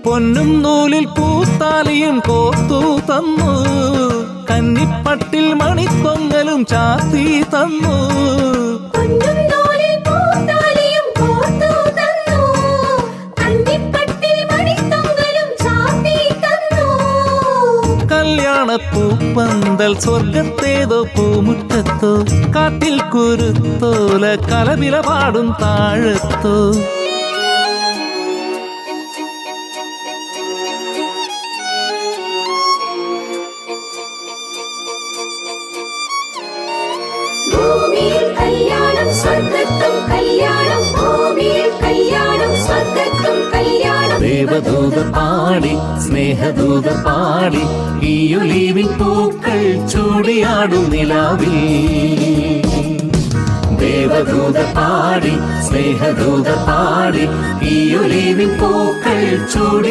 പൊന്നും നൂലിൽ പൂത്താലിയും കോർത്തു തന്നു, കന്നിപ്പട്ടിൽ മണിക്കൊങ്ങലും ചാത്തി തന്നു. കല്യാണപ്പൂപ്പന്തൽ സ്വർഗത്തേതോ പൂമുറ്റത്തോ, കാട്ടിൽ കുരുത്തോല കലവില പാടും താഴത്തോ. ദേവദൂതർ പാടി സ്നേഹദൂതർ പാടി ഈയൊലീവിൻ പൂക്കൾ ചൂടിയാടും നിലാവിൽ. ദേവദൂതർ പാടി സ്നേഹദൂതർ പാടി ഈയൊലീവിൻ പൂക്കൾ ചൂടി